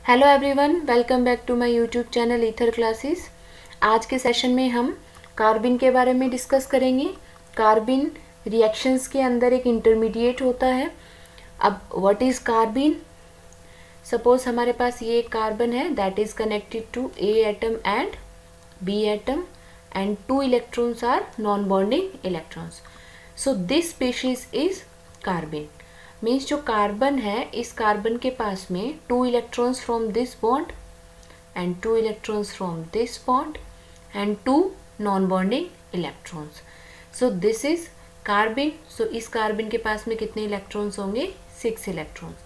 Hello everyone, welcome back to my YouTube channel ether classes. आज के session में हम कार्बिन के बारे में डिस्कस करेंगे। कार्बिन रिएक्शंस के अंदर एक इंटरमीडिएट होता है। अब व्हाट इज़ कार्बिन? सपोज हमारे पास ये कार्बन है that is connected to A atom and B atom and 2 electrons are non bonding electrons. So this species is carbene. Means जो कार्बन है, इस कार्बन के पास में 2 electrons from this bond and 2 electrons from this bond and 2 non bonding electrons. So this is carbene. So इस carbon के पास में कितने इलेक्ट्रॉन्स होंगे? 6 इलेक्ट्रॉन्स।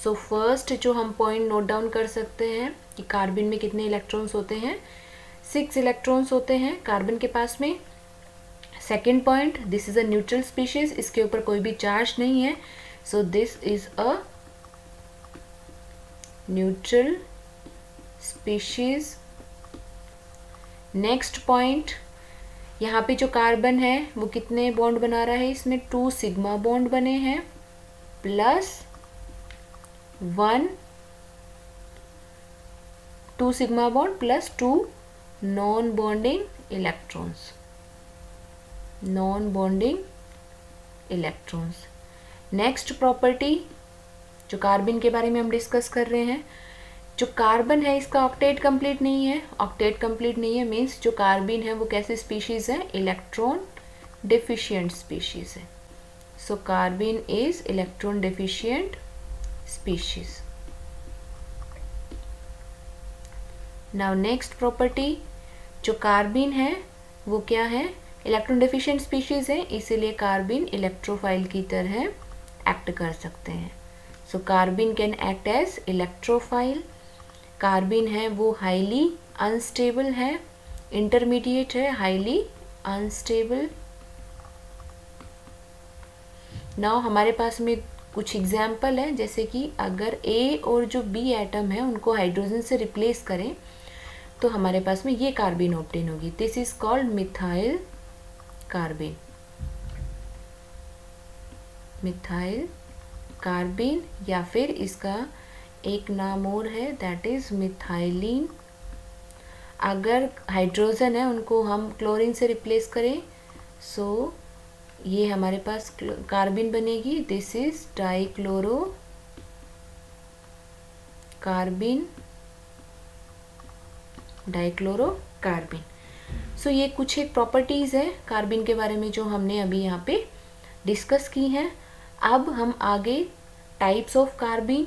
सो फर्स्ट जो हम पॉइंट नोट डाउन कर सकते हैं कि कार्बन में कितने इलेक्ट्रॉन्स होते हैं? 6 इलेक्ट्रॉन्स होते हैं कार्बन के पास में। Second point, this is a neutral species, इसके ऊपर कोई भी चार्ज नहीं है। So this is a neutral species. Next point, यहाँ पे जो कार्बन है वो कितने बॉन्ड बना रहा है? इसमें 2 सिग्मा बॉन्ड बने हैं plus 2 sigma bond plus 2 non bonding electrons. Non bonding electrons. Next property जो कार्बन के बारे में हम डिस्कस कर रहे हैं, जो कार्बन है इसका ऑक्टेट कंप्लीट नहीं है। ऑक्टेट कंप्लीट नहीं है मीन्स जो कार्बन है वो कैसी स्पीशीज है? इलेक्ट्रॉन डेफिशिएंट स्पीशीज है। So carbon is electron deficient species. Now next property, जो कार्बन है वो क्या है? इलेक्ट्रॉन डेफिशिएंट स्पीशीज है, इसीलिए कार्बन इलेक्ट्रोफाइल की तरह एक्ट कर सकते हैं। So carbon can act as electrophile. Carbon है वो हाईली अनस्टेबल है, इंटरमीडिएट है, हाईली अनस्टेबल। नाउ हमारे पास में कुछ एग्जाम्पल है, जैसे कि अगर ए और जो बी एटम है उनको हाइड्रोजन से रिप्लेस करें तो हमारे पास में ये कार्बन ऑब्टेन होगी। This is called methyl carbon. Methyl carbon, या फिर इसका एक नाम और है दैट इज मिथाइलिन। अगर हाइड्रोजन है उनको हम क्लोरीन से रिप्लेस करें सो ये हमारे पास कार्बन बनेगी। This is dichloro carbon. Dichloro carbon. So ये कुछ एक प्रॉपर्टीज है कार्बन के बारे में जो हमने अभी यहाँ पे डिस्कस की हैं। अब हम आगे टाइप्स ऑफ कार्बन,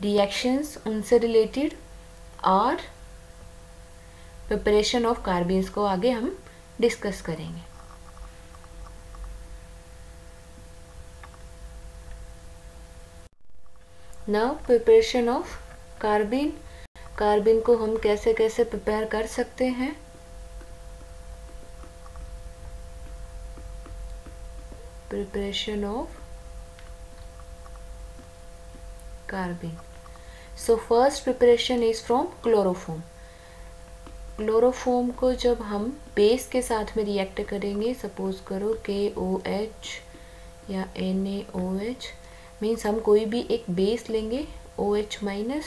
रिएक्शंस उनसे रिलेटेड और प्रिपरेशन ऑफ कार्बन्स को आगे हम डिस्कस करेंगे। Now preparation of carbon. Carbon को हम कैसे कैसे प्रिपेयर कर सकते हैं? Preparation of carbon. So first preparation is from chloroform. Chloroform को जब हम बेस के साथ में रिएक्ट करेंगे, सपोज करो KOH या NaOH, मीन्स हम कोई भी एक बेस लेंगे OH माइनस।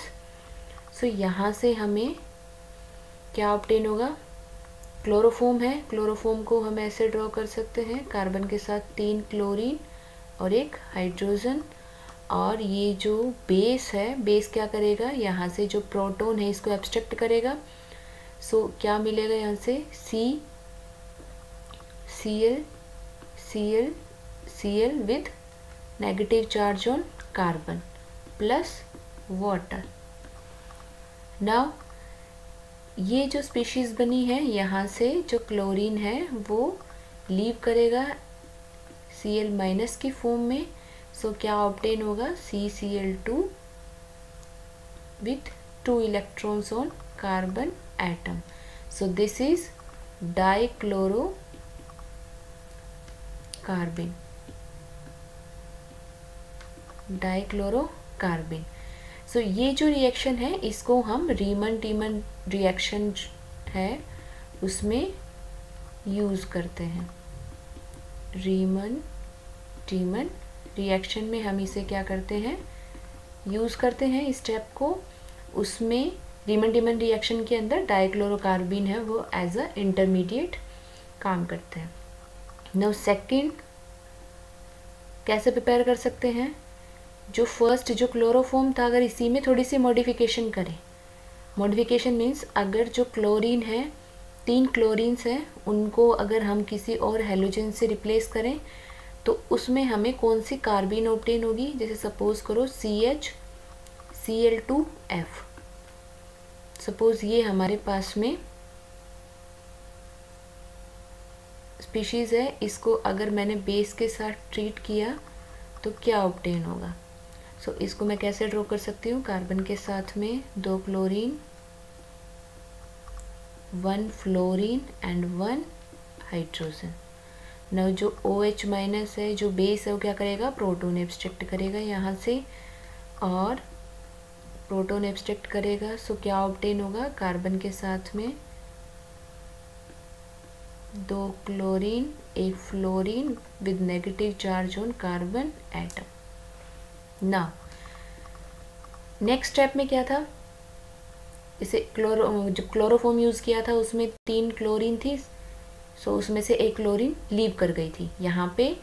सो यहाँ से हमें क्या ऑब्टेन होगा? क्लोरोफॉर्म है, क्लोरोफॉर्म को हम ऐसे ड्रॉ कर सकते हैं, कार्बन के साथ 3 क्लोरीन और एक हाइड्रोजन। और ये जो बेस है, बेस क्या करेगा? यहाँ से जो प्रोटॉन है इसको एब्स्ट्रैक्ट करेगा। सो क्या मिलेगा यहाँ से? Cl with negative charge on carbon plus water. Now ये जो स्पीशीज बनी है, यहाँ से जो क्लोरीन है वो लीव करेगा Cl माइनस की फॉर्म में। सो क्या ऑब्टेन होगा? CCl2 with 2 electrons on carbon atom. So this is dichloro carbon. Dichloro carbon. So ये जो रिएक्शन है इसको हम रीमन टीमन रिएक्शन है उसमें यूज़ करते हैं। रीमन टीमन रिएक्शन में हम इसे क्या करते हैं? यूज़ करते हैं इस स्टेप को। उसमें रीमन डीमन रिएक्शन के अंदर डाइक्लोरोकार्बिन है वो एज अ इंटरमीडिएट काम करते हैं। नाउ सेकंड कैसे प्रिपेयर कर सकते हैं, जो फर्स्ट जो क्लोरोफॉर्म था अगर इसी में थोड़ी सी मॉडिफिकेशन करें, मॉडिफिकेशन मीन्स अगर जो क्लोरीन है 3 क्लोरीन्स हैं उनको अगर हम किसी और हेलोजन से रिप्लेस करें तो उसमें हमें कौन सी कार्बिन ऑब्टेन होगी। जैसे सपोज करो CH Cl2F, सपोज ये हमारे पास में स्पीशीज़ है, इसको अगर मैंने बेस के साथ ट्रीट किया तो क्या ऑब्टेन होगा। सो इसको मैं कैसे ड्रॉ कर सकती हूँ, कार्बन के साथ में 2 क्लोरीन 1 फ्लोरीन एंड 1 हाइड्रोजन। ना जो OH माइनस है जो बेस है वो क्या करेगा, प्रोटॉन एब्स्ट्रैक्ट करेगा यहाँ से और प्रोटॉन एब्स्ट्रैक्ट करेगा। सो क्या ऑब्टेन होगा, कार्बन के साथ में 2 chlorine 1 fluorine with negative charge on carbon atom. ना नेक्स्ट स्टेप में क्या था, इसे जब क्लोरोफॉर्म यूज़ किया था उसमें 3 क्लोरीन थी, सो उसमें से 1 क्लोरीन लीव कर गई थी। यहाँ पे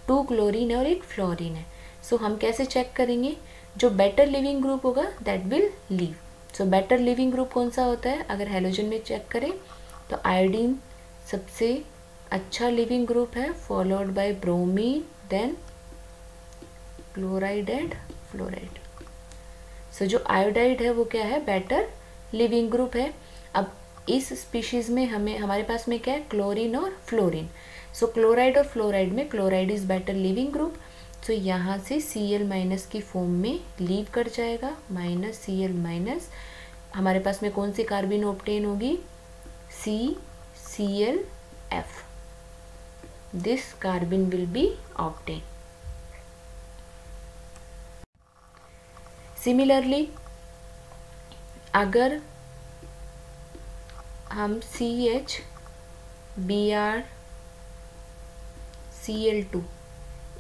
2 क्लोरीन है और 1 फ्लोरीन है। सो हम कैसे चेक करेंगे, जो बेटर लिविंग ग्रुप होगा that will leave. So better leaving group कौन सा होता है, अगर हेलोजन में चेक करें तो आयोडीन सबसे अच्छा लिविंग ग्रुप है, followed by bromine then chloride and fluoride. So जो आयोडाइड है वो क्या है, बेटर लिविंग ग्रुप है। अब इस स्पीशीज में हमारे पास में क्या है, क्लोरीन और फ्लोरीन। सो क्लोराइड और फ्लोराइड में chloride is better leaving group. So यहाँ से Cl माइनस की फॉर्म में लीव कर जाएगा, माइनस Cl माइनस, हमारे पास में कौन सी कार्बिन ऑब्टेन होगी, CClF। This carbene will be obtain. Similarly अगर हम CHBrCl2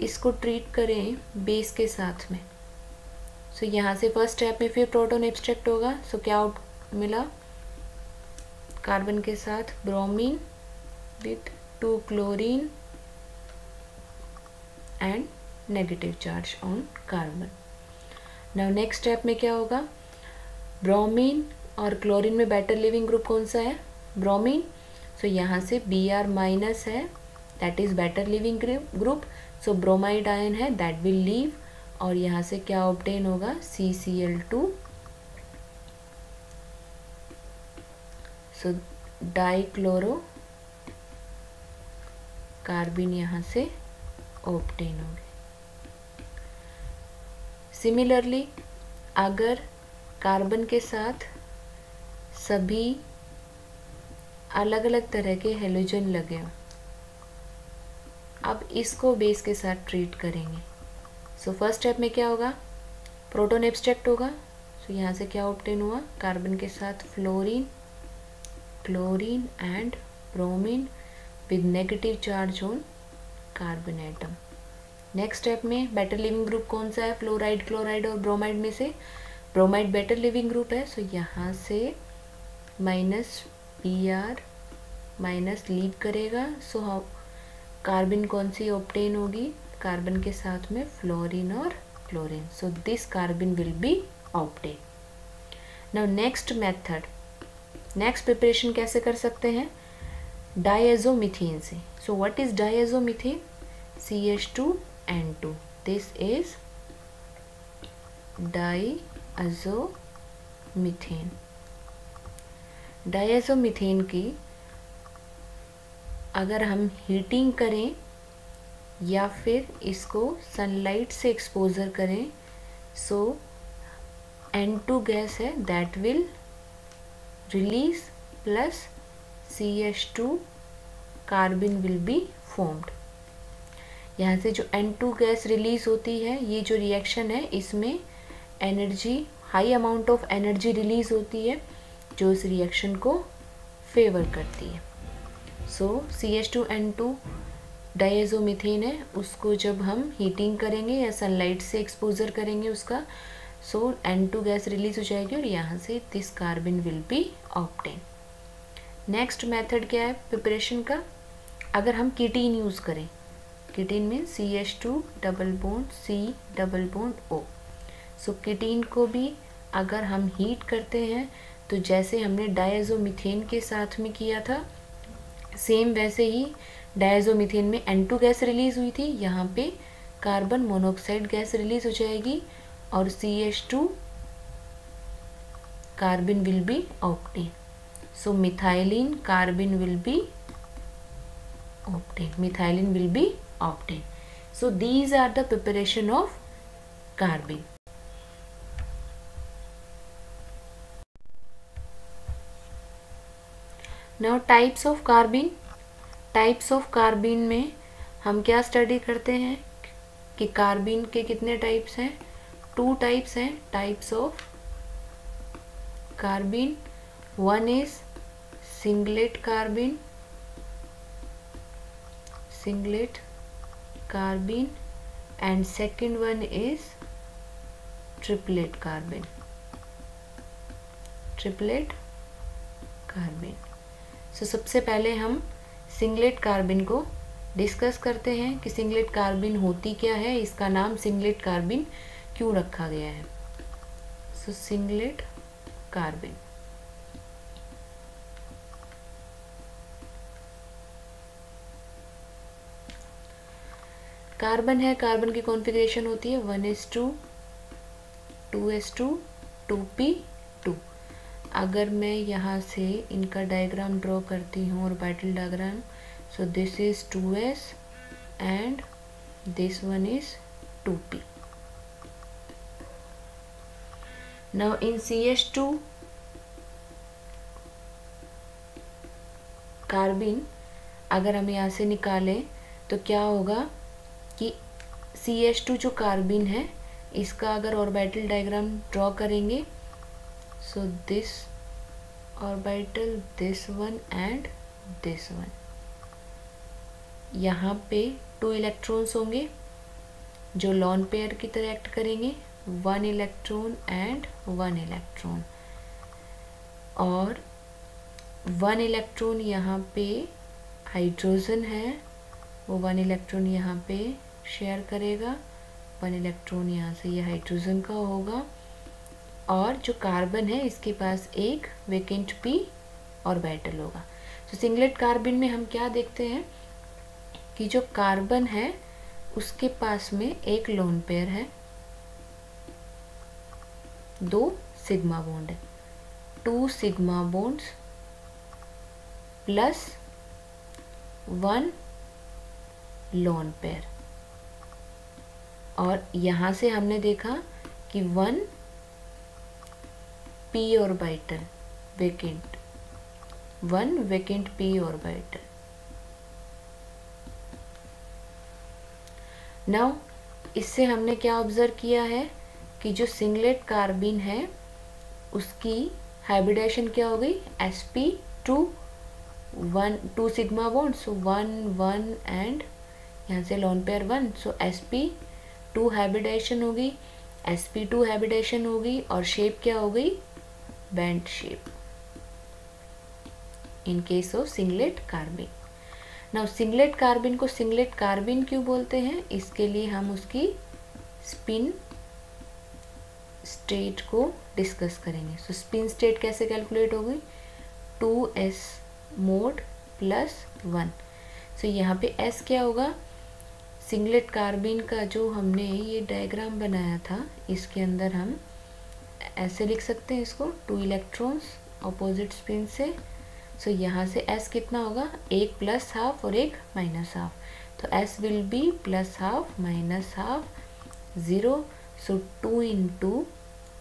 इसको ट्रीट करें बेस के साथ में, सो यहाँ से फर्स्ट स्टेप में फिर प्रोटॉन एब्स्ट्रैक्ट होगा। सो क्या मिला, कार्बन के साथ bromine with 2 chlorine and negative charge on carbon. Now next step में क्या होगा, ब्रोमीन और क्लोरीन में बेटर लिविंग ग्रुप कौन सा है, ब्रोमीन। सो यहाँ से Br माइनस है that is better leaving group. So bromide ion है दैट विल लीव और यहाँ से क्या ऑब्टेन होगा, CCl2। सो डाइक्लोरो कार्बिन यहाँ से ऑब्टेन होंगे। सिमिलरली अगर कार्बन के साथ सभी अलग अलग तरह के हेलोजन लगे हों, अब इसको बेस के साथ ट्रीट करेंगे। सो फर्स्ट स्टेप में क्या होगा, प्रोटॉन एब्स्ट्रैक्ट होगा। सो यहाँ से क्या ऑब्टेन हुआ, कार्बन के साथ fluorine chlorine and bromine with negative charge on carbon atom. Next step में बेटर लिविंग ग्रुप कौन सा है, फ्लोराइड क्लोराइड और ब्रोमाइड में से ब्रोमाइड बेटर लिविंग ग्रुप है। सो यहाँ से माइनस Br माइनस लीव करेगा। सो कार्बन कौन सी ऑब्टेन होगी, कार्बन के साथ में फ्लोरीन और chlorine. So this carbon will be obtain. Now next method, next preparation कैसे कर सकते हैं, डायज़ोमीथेन से। सो what is diazomethane, CH2N2, this is diazomethane. Diazomethane की अगर हम हीटिंग करें या फिर इसको सनलाइट से एक्सपोजर करें, सो N2 गैस है that will release plus CH2 carbon will be formed. यहाँ से जो N2 गैस रिलीज होती है, ये जो रिएक्शन है इसमें energy, high amount of energy release होती है जो इस रिएक्शन को फेवर करती है। सो CH2N2 डायज़ोमीथेन है, उसको जब हम हीटिंग करेंगे या सनलाइट से एक्सपोजर करेंगे उसका, सो N2 गैस रिलीज हो जाएगी और यहाँ से this carbon will be obtain. Next method क्या है प्रिपरेशन का, अगर हम कीटीन यूज़ करें, ketene mean CH2 double bond C double bond O। So ketene को भी अगर हम हीट करते हैं तो जैसे हमने डायज़ोमीथेन के साथ में किया था, सेम वैसे ही डायज़ोमीथेन में N2 गैस रिलीज़ हुई थी, यहाँ पे कार्बन मोनोऑक्साइड गैस रिलीज़ हो जाएगी और CH2 carbon will be obtain. So methylene carbon will be obtain, methylene will be obtain. So these are the preparation of carbon. Now types of carbon. Types of carbon में हम क्या study करते हैं कि carbon के कितने types हैं, 2 types हैं types of carbon. One is singlet carbon, singlet carbon, and second one is triplet carbon, triplet carbon. So सबसे पहले हम सिंगलेट कार्बन को डिस्कस करते हैं कि सिंगलेट कार्बन होती क्या है, इसका नाम सिंगलेट कार्बन क्यों रखा गया है। सो सिंगलेट कार्बन, कार्बन है, कार्बन की कॉन्फ़िगरेशन होती है 1s2 2s2 2p2। अगर मैं यहाँ से इनका डायग्राम ड्रॉ करती हूँ orbital diagram, so this is 2s and this one is 2p। Now in CH2 carbon अगर हम यहाँ से निकालें तो क्या होगा कि CH2 जो कार्बन है इसका अगर ऑर्बिटल डायग्राम ड्रॉ करेंगे, so this orbital, this one and this one, यहाँ पे 2 इलेक्ट्रॉन्स होंगे जो लॉन पेयर की तरह एक्ट करेंगे, 1 इलेक्ट्रॉन एंड 1 इलेक्ट्रॉन, और 1 इलेक्ट्रॉन यहाँ पे हाइड्रोजन है, वो 1 इलेक्ट्रॉन यहाँ पे शेयर करेगा, 1 इलेक्ट्रॉन यहाँ से ये हाइड्रोजन का होगा, और जो कार्बन है इसके पास एक वेकेंट p ऑर्बिटल होगा। तो सिंगलेट कार्बन में हम क्या देखते हैं कि जो कार्बन है उसके पास में एक लोन पेयर है, 2 सिग्मा बॉन्ड है, 2 sigma bonds plus 1 lone pair, और यहाँ से हमने देखा कि 1 p orbital vacant, 1 vacant p orbital. Now इससे हमने क्या ऑब्जर्व किया है कि जो सिंगलेट कार्बन है उसकी हाइब्रिडेशन क्या हो गई, sp2 1 2 sigma bond, so 1 1 and यहाँ से लोन पेयर 1, सो sp2 हाइब्रिडेशन होगी, sp2 हाइब्रिडेशन होगी और शेप क्या हो गई, band shape in case of singlet carbon. Now singlet carbon को सिंगलेट कार्बन क्यों बोलते हैं, इसके लिए हम उसकी स्पिन स्टेट को डिस्कस करेंगे। सो स्पिन स्टेट कैसे कैलकुलेट होगी, 2s मोड प्लस 1। सो यहाँ पे s क्या होगा, सिंगलेट कार्बन का जो हमने ये डायग्राम बनाया था इसके अंदर हम ऐसे लिख सकते हैं इसको, 2 इलेक्ट्रॉन्स अपोजिट स्पिन से। सो यहाँ से s कितना होगा, एक प्लस हाफ और एक माइनस हाफ, तो s will be plus half minus half 0, so 2 into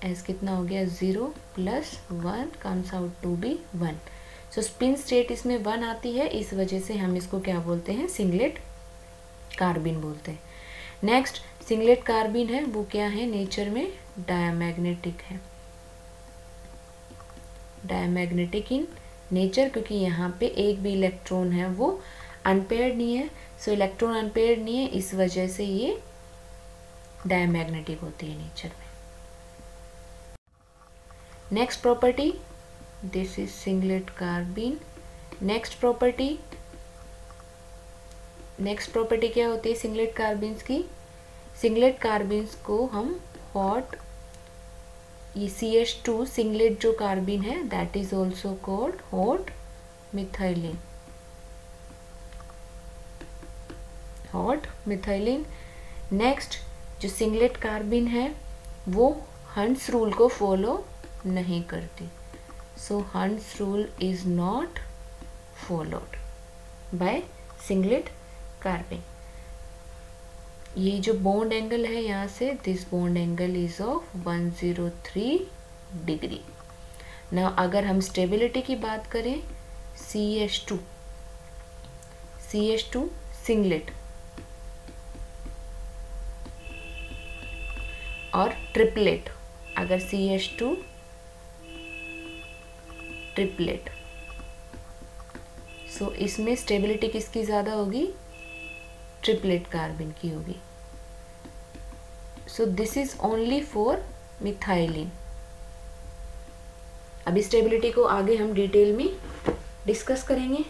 s कितना हो गया 0 plus 1 comes out to be 1। So spin state इसमें 1 आती है, इस वजह से हम इसको क्या बोलते हैं, सिंगलेट कार्बन बोलते हैं। नेक्स्ट सिंगलेट कार्बन है वो क्या है, नेचर में डायमैग्नेटिक है, डायमैग्नेटिक इन नेचर, क्योंकि यहाँ पे एक भी इलेक्ट्रॉन है वो अनपेयर्ड नहीं है, सो इलेक्ट्रॉन अनपेयर्ड नहीं है, इस वजह से ये डायमैग्नेटिक होती है नेचर में। Next property, this is singlet carbene. Next property क्या होती है सिंगलेट कार्बीन्स की? सिंगलेट कार्बीन्स को हम हॉट, ये CH2 सिंगलेट जो कार्बीन है that is also called hot methylene. Hot methylene. Next जो सिंगलेट कार्बीन है वो हंट्स रूल को फॉलो नहीं करती, so Hund's rule is not followed by singlet carbene. ये जो बॉन्ड एंगल है यहाँ से, this bond angle is of 103 degree. ना अगर हम स्टेबिलिटी की बात करें, CH2 सिंगलेट और ट्रिपलेट, अगर CH2 ट्रिपलेट, सो इसमें स्टेबिलिटी किसकी ज़्यादा होगी? ट्रिपलेट कार्बन की होगी। सो this is only for methylene. अभी स्टेबिलिटी को आगे हम डिटेल में डिस्कस करेंगे।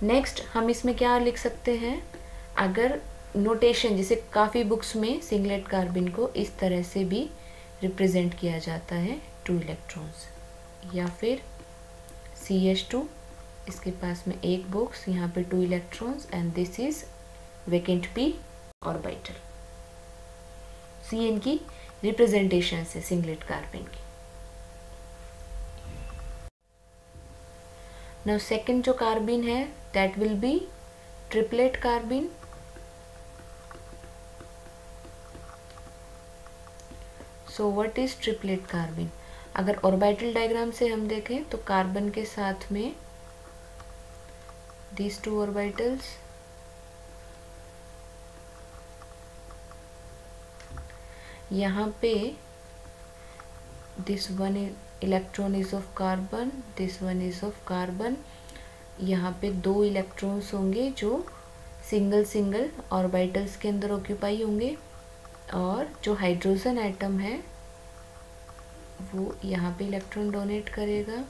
नेक्स्ट हम इसमें क्या लिख सकते हैं, अगर नोटेशन, जैसे काफ़ी बुक्स में सिंगलेट कार्बन को इस तरह से भी रिप्रेजेंट किया जाता है, 2 इलेक्ट्रॉन्स, या फिर CH2, इसके पास में एक बॉक्स, यहाँ पे 2 electrons and this is vacant p orbital. See इनकी रिप्रेजेंटेशन है सिंगलेट कार्बन की। नाउ सेकंड जो कार्बन है that will be triplet carbon. So what is triplet carbon? अगर ऑर्बिटल डायग्राम से हम देखें तो कार्बन के साथ में these 2 orbitals, यहाँ पे this one electron is of carbon, this one is of carbon, यहाँ पे 2 इलेक्ट्रॉन्स होंगे जो सिंगल ऑर्बिटल्स के अंदर ऑक्यूपाई होंगे, और जो हाइड्रोजन एटम है वो यहाँ पे इलेक्ट्रॉन डोनेट करेगा।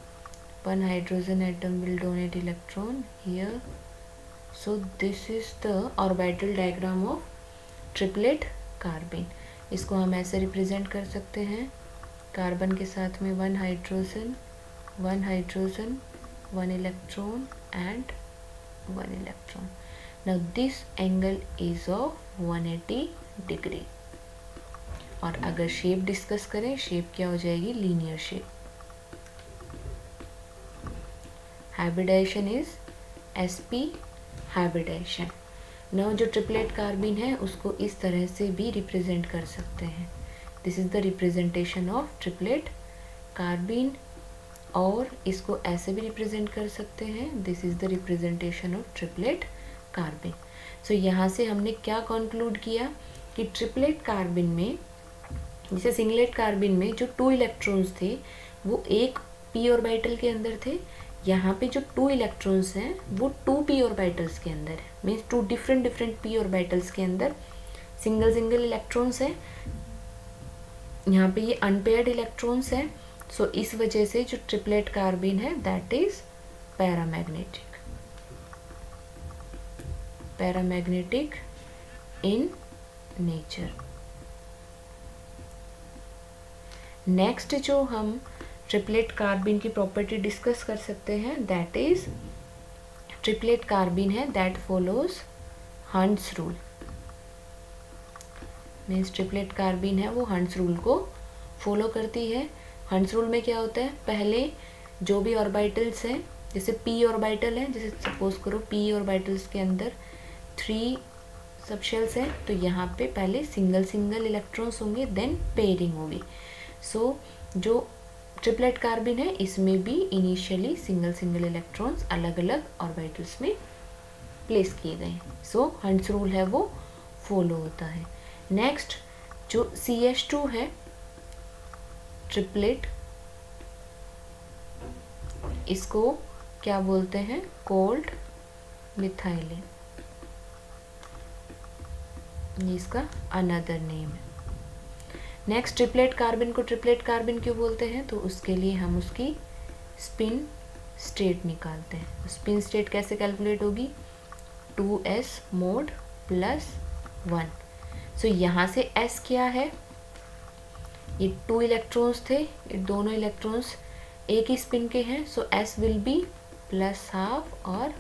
1 hydrogen atom will donate electron here. So this is the orbital diagram of triplet carbon. इसको हम ऐसे रिप्रेजेंट कर सकते हैं, कार्बन के साथ में 1 hydrogen, 1 electron and 1 electron. Now this angle is of 180 degree. और अगर शेप डिस्कस करें, शेप क्या हो जाएगी? Linear shape. Hybridization is sp hybridization. Now जो ट्रिपलेट कार्बन है उसको इस तरह से भी रिप्रेजेंट कर सकते हैं, this is the representation of triplet carbon. और इसको ऐसे भी रिप्रेजेंट कर सकते हैं, this is the representation of triplet carbon. So यहाँ से हमने क्या कंक्लूड किया कि ट्रिपलेट कार्बन में, जैसे सिंगलेट कार्बन में जो 2 इलेक्ट्रॉन्स थे वो एक p ऑर्बिटल के अंदर थे, यहाँ पे जो 2 इलेक्ट्रॉन्स हैं वो 2p ऑर्बिटल्स के अंदर है, मीन्स 2 डिफरेंट p ऑर्बिटल्स के अंदर सिंगल इलेक्ट्रॉन्स हैं। यहाँ पे ये अनपेयर्ड इलेक्ट्रॉन्स हैं। सो इस वजह से जो ट्रिपलेट कार्बन है that is paramagnetic in nature. Next जो हम ट्रिपलेट कार्बन की प्रॉपर्टी डिस्कस कर सकते हैं दैट इज, ट्रिपलेट कार्बन है that follows hunts rule. Means triplet carbon है वो हंट्स रूल को फॉलो करती है। हंट्स रूल में क्या होता है, पहले जो भी ऑर्बिटल्स हैं, जैसे p ऑर्बिटल है, जैसे सपोज करो p ऑर्बिटल्स के अंदर 3 सबशेल्स हैं, तो यहाँ पे पहले सिंगल इलेक्ट्रॉन्स होंगे, देन पेयरिंग होगी। सो जो ट्रिपलेट कार्बन है इसमें भी इनिशियली सिंगल इलेक्ट्रॉन्स अलग अलग ऑर्बिटल्स में प्लेस किए गए हैं। सो हंट्स रूल है वो फॉलो होता है। नेक्स्ट जो CH2 है ट्रिपलेट, इसको क्या बोलते हैं? कोल्ड मिथाइलिन, ये इसका अनदर नेम है। नेक्स्ट ट्रिपलेट कार्बन को ट्रिपलेट कार्बन क्यों बोलते हैं, तो उसके लिए हम उसकी स्पिन स्टेट निकालते हैं। स्पिन स्टेट कैसे कैलकुलेट होगी, 2s मोड प्लस 1। सो यहाँ से s क्या है, ये 2 इलेक्ट्रॉन्स थे, ये दोनों इलेक्ट्रॉन्स एक ही स्पिन के हैं, सो s विल बी +½ और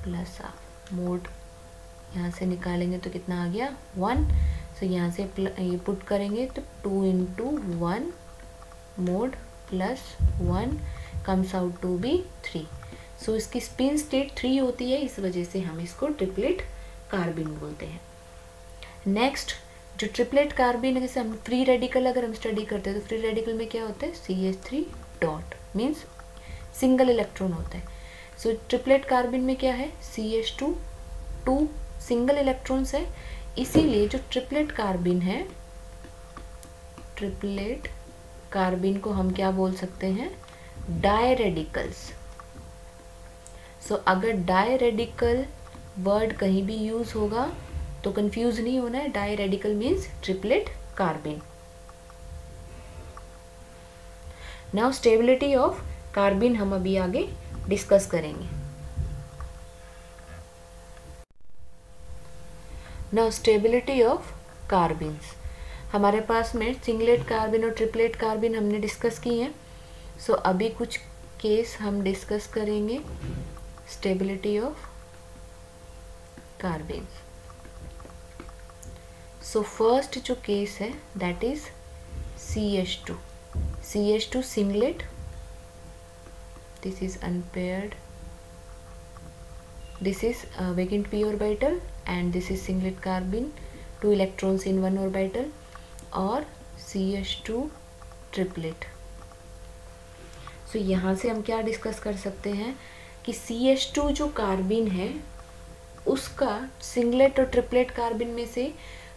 +½ मोड यहाँ से निकालेंगे तो कितना आ गया 1। सो यहाँ से ये पुट करेंगे तो 2 × 1 mod +1 comes out to be 3। So इसकी स्पिन स्टेट 3 होती है, इस वजह से हम इसको ट्रिपलेट कार्बिन बोलते हैं। नेक्स्ट जो ट्रिपलेट कार्बिन है, जैसे हम फ्री रेडिकल अगर हम स्टडी करते हैं तो फ्री रेडिकल में क्या होता है, CH3 dot means single electron होता है। सो ट्रिपलेट कार्बिन में क्या है, CH2 2 सिंगल इलेक्ट्रॉन्स है, इसीलिए जो ट्रिपलेट कार्बिन है, ट्रिपलेट कार्बिन को हम क्या बोल सकते हैं, डाई रेडिकल्स। सो अगर डाई रेडिकल वर्ड कहीं भी यूज होगा तो कंफ्यूज नहीं होना है, diradical means triplet carbene. Now stability of carbene हम अभी आगे डिस्कस करेंगे। नाउ स्टेबिलिटी ऑफ कार्बिन्स, हमारे पास में सिंगलेट कार्बिन और ट्रिपलेट कार्बिन हमने डिस्कस की हैं। सो अभी कुछ केस हम डिस्कस करेंगे स्टेबिलिटी ऑफ कार्बिन्स। सो फर्स्ट जो केस है that is CH2, CH2 singlet, this is unpaired, this is vacant p orbital and this is singlet carbene, 2 electrons in 1 orbital, और CH2 triplet। सो यहाँ से हम क्या डिस्कस कर सकते हैं कि CH2 जो कार्बिन है उसका सिंगलेट और ट्रिपलेट कार्बिन में से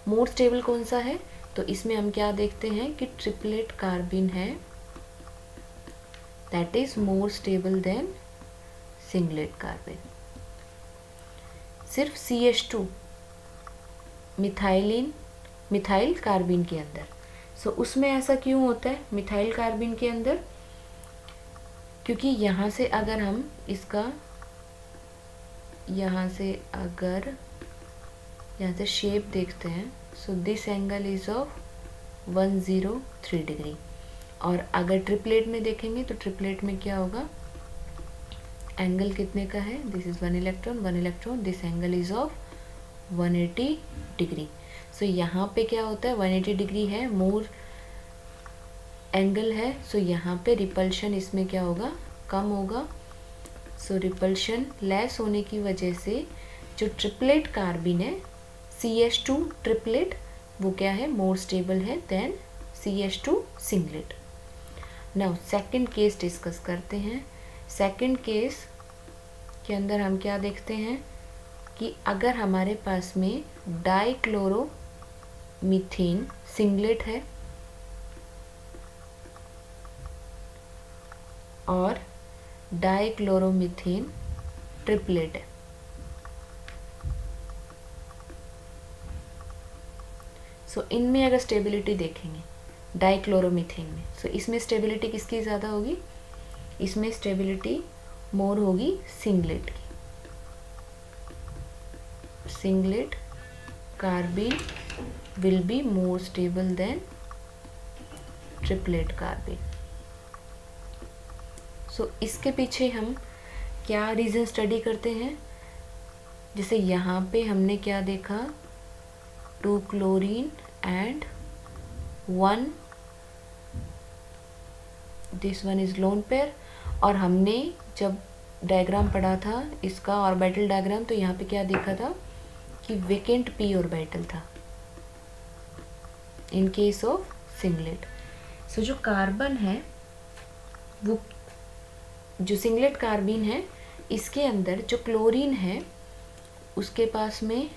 मोर स्टेबल कौन सा है, तो इसमें हम क्या देखते हैं कि ट्रिपलेट कार्बिन है, that is more stable than singlet carbene. सिर्फ CH2 मिथाइल कार्बिन के अंदर। सो उसमें ऐसा क्यों होता है मिथाइल कार्बिन के अंदर, क्योंकि यहाँ से अगर हम इसका यहाँ से शेप देखते हैं, so this angle is of 103 degree. और अगर ट्रिपलेट में देखेंगे तो ट्रिपलेट में क्या होगा, एंगल कितने का है, this is 1 electron, this angle is of 180 degree. So यहाँ पे क्या होता है 180 डिग्री है, मोर एंगल है, सो यहाँ पे रिपल्शन इसमें क्या होगा, कम होगा। सो रिपल्शन लेस होने की वजह से जो ट्रिपलेट कार्बिन है CH2 ट्रिपलेट वो क्या है, मोर स्टेबल है than CH2 singlet. Now second case discuss करते हैं। सेकंड केस के अंदर हम क्या देखते हैं कि अगर हमारे पास में डाइक्लोरोमीथेन सिंगलेट है और डाइक्लोरोमीथेन ट्रिपलेट है, सो इनमें अगर स्टेबिलिटी देखेंगे डाइक्लोरोमीथेन में, सो इसमें स्टेबिलिटी किसकी ज़्यादा होगी, इसमें स्टेबिलिटी मोर होगी सिंगलेट की। Singlet carbene will be more stable than triplet carbene. So इसके पीछे हम क्या रीज़न स्टडी करते हैं, जैसे यहाँ पे हमने क्या देखा, 2 chlorine and 1 this one is lone pair. और हमने जब डायग्राम पढ़ा था इसका ऑर्बिटल डायग्राम, तो यहाँ पे क्या देखा था कि वेकेंट p ऑर्बिटल था इन केस ऑफ सिंगलेट। सो जो कार्बन है वो जो सिंगलेट कार्बिन है इसके अंदर जो क्लोरीन है उसके पास में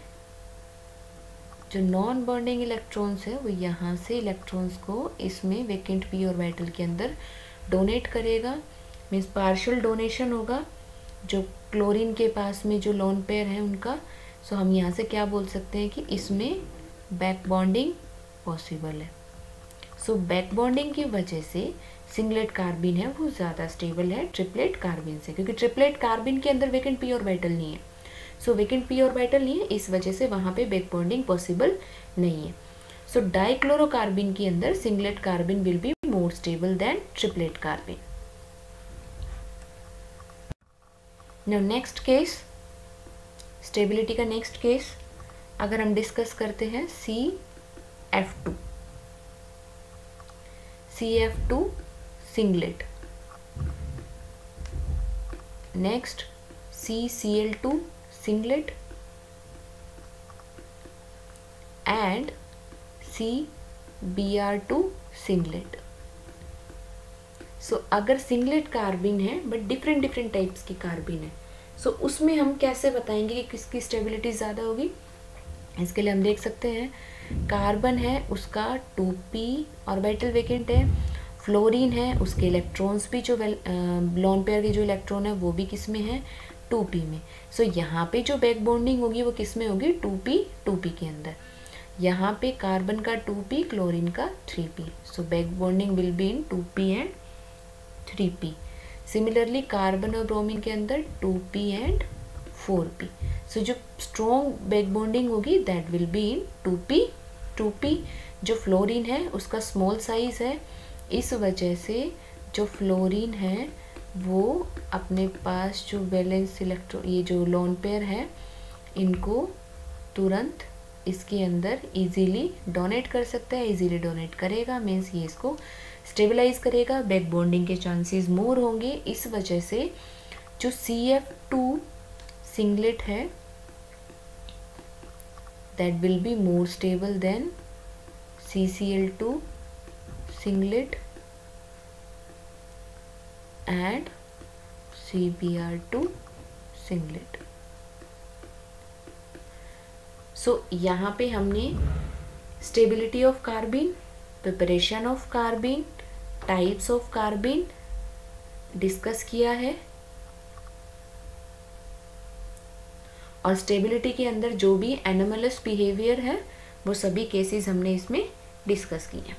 जो नॉन बॉन्डिंग इलेक्ट्रॉन्स है वो यहाँ से इलेक्ट्रॉन्स को इसमें वेकेंट p ऑर्बिटल के अंदर डोनेट करेगा, मीन्स पार्शियल डोनेशन होगा जो क्लोरीन के पास में जो लोन पेयर है उनका। सो हम यहाँ से क्या बोल सकते हैं कि इसमें बैक बॉन्डिंग पॉसिबल है। सो बैक बॉन्डिंग की वजह से सिंगलेट कार्बिन है वो ज़्यादा स्टेबल है ट्रिपलेट कार्बिन से, क्योंकि ट्रिपलेट कार्बिन के अंदर वेकेंट पी ऑर्बिटल नहीं है। सो वेकेंट पी ऑर्बिटल नहीं है, इस वजह से वहाँ पे बैक बॉन्डिंग पॉसिबल नहीं है। सो डाइक्लोरोकार्बिन के अंदर singlet carbene will be more stable than triplet carbene. Now next case, stability का नेक्स्ट केस अगर हम डिस्कस करते हैं CF2 singlet, next CCl2 singlet and CBr2 singlet. So अगर सिंगलेट कार्बिन है बट डिफरेंट टाइप्स की कार्बिन है, सो उसमें हम कैसे बताएंगे कि किसकी स्टेबिलिटी ज़्यादा होगी। इसके लिए हम देख सकते हैं कार्बन है उसका 2p ऑर्बिटल वेकेंट है, फ्लोरीन है उसके इलेक्ट्रॉन्स भी जो लोन पेयर के जो इलेक्ट्रॉन है वो भी किस में है 2p में। सो यहाँ पे जो बैक बॉन्डिंग होगी वो किस में होगी 2p के अंदर। यहाँ पे कार्बन का 2p क्लोरीन का 3p, so back bonding will be in 2p and 3p। Similarly carbon और ब्रोमीन के अंदर 2p एंड 4p। सो जो स्ट्रॉन्ग बैक बॉन्डिंग होगी that will be in 2p। जो फ्लोरीन है उसका स्मॉल साइज है, इस वजह से जो फ्लोरीन है वो अपने पास जो वैलेंस इलेक्ट्रॉन ये जो लोन पेयर है इनको तुरंत इसके अंदर इजीली डोनेट कर सकता है। इजीली डोनेट करेगा मीन्स ये इसको स्टेबलाइज करेगा, बैक बॉन्डिंग के चांसेस मोर होंगे। इस वजह से जो CF2 सिंगलेट है that will be more stable than CCl2 singlet and CBr2 singlet. So यहाँ पे हमने stability of carbene, preparation of carbene, types of carbene discuss किया है और स्टेबिलिटी के अंदर जो भी एनोमलस बिहेवियर है वो सभी केसेस हमने इसमें डिस्कस किए हैं।